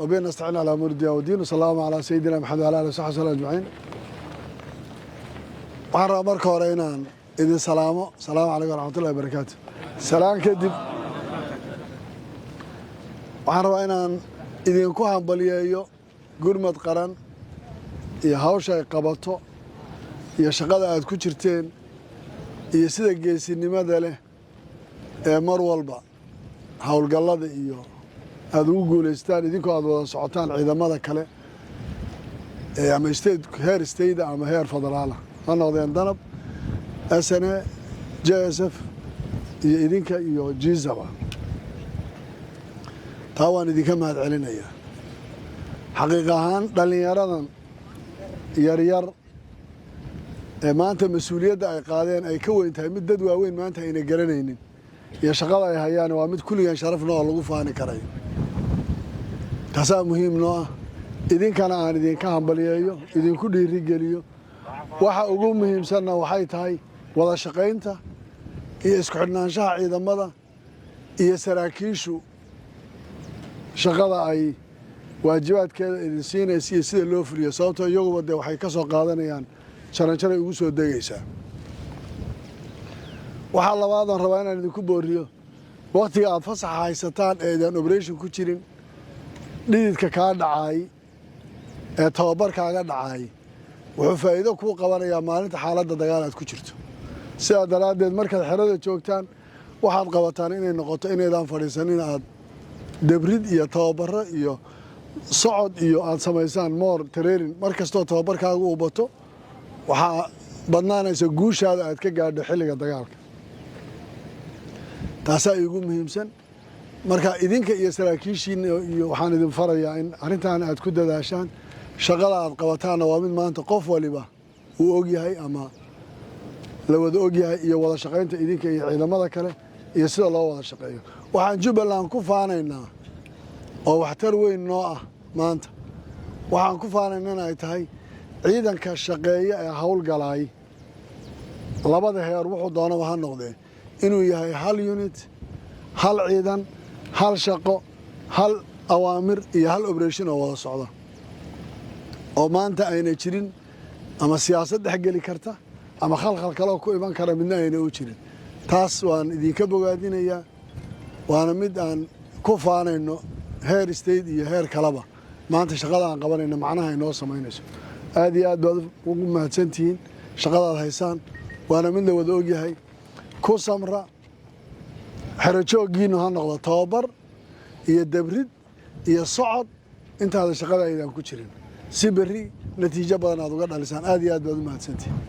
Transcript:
وبين نستعين على أمور الدنيا والدين وصلى الله على سيدنا محمد وعلى آله وصحبه وسلم أجمعين. waxaan rabaa marka hore inaan idin salaamo salaamu calaykum waraxmatullahi wabarakaatu salaan kadib waxaan rabaa inaan idinku hambaliyeeyo gurmad qaran iyo hawsha ay qabato iyo shaqada aad ku jirteen iyo sida geesinimada leh ee mar walba hawlgallada iyo aad ugu guulaystaan idinkoo aad wada socotaan ciidamada kale ee ama heer state ama heer federaala ha noqdeen danab SNA JSF iyo idinka iyo jiizaba taa waan idinka mahad celinayaa xaqiiq ahaan dhallinyaradan yaryar ee maanta mas-uuliyadda ay qaadeen ay ka weyn tahay mid dad waaweyn maanta ayna garanaynin iyo shaqada ay hayaan waa mid kulligan sharaf noo lagu faani karayo taasaa muhiim noo ah idinkana aan idinka hambaliyeeyo idinku dhiirigeliyo waxa ugu muhiimsanna waxay tahay wada shaqaynta iyo isku xidhnaanshaha ciidamada iyo saraakiishu shaqada ay waajibaadkeeda idin siinaysa iyo sida loo fuliyo sababtoo iyaguba dee waxay ka soo qaadanayaan jaranjaray ugu soo degaysaa waxaa labaadan rabaa inaan idinku booriyo wakhtiga aad fasaxa haysataan ee idaan operation ku jirin dhididka kaa dhacaay ee tababarkaaga dhacaay wuxuu faa'iido kuu qabanayaa maalinta xaaladda dagaal aad ku jirto sidaa daraaddeed markaad xerada joogtaan waxaad qabataan inay noqoto inaydaan fadhiisanin aad debrid iyo tababaro iyo socod iyo aad samaysaan moor tareerin mar kastoo tababarkaaga uu bato waxaa badnaanaysa guushaada aad ka gaadho xilliga dagaalka taasaa iigu muhiimsan marka idinka iyo saraakiishiina iyo waxaan idin farayaa in arrintan aad ku dadaashaan shaqada aad qabataanna waa mid maanta qof waliba uu ogyahay ama la wada ogyahay iyo wada shaqaynta idinka iyo ciidamada kale iyo sida loo wada shaqeeyo waxaan Jubbaland ku faanaynaa oo waxtar weyn noo ah maanta waxaan ku faanaynaa ay tahay ciidanka shaqeeya ee hawlgalay labada heer wuxuu doonaba ha noqdee inuu yahay hal unit hal ciidan hal shaqo hal awaamir iyo hal operation oo wada socda oo maanta ayna jirin ama siyaasad dhexgeli karta ama khalkhal kale ku iman kara midna ayna u jirin taas waan idinka bogaadinayaa waana mid aan ku faanayno heer state iyo heer kaleba maanta shaqada aan qabanayno macnaha inoo samaynayso aad iyo aad baad ugu mahadsantihiin shaqadaad haysaan waana mid la wada ogyahay ku samra xero jooggiinu ha noqdo tababar iyo debrid iyo socod intaada shaqada aydan ku jirin si berri natiijo badan aad uga dhalisaan aad iyo aad baad u mahadsantihiin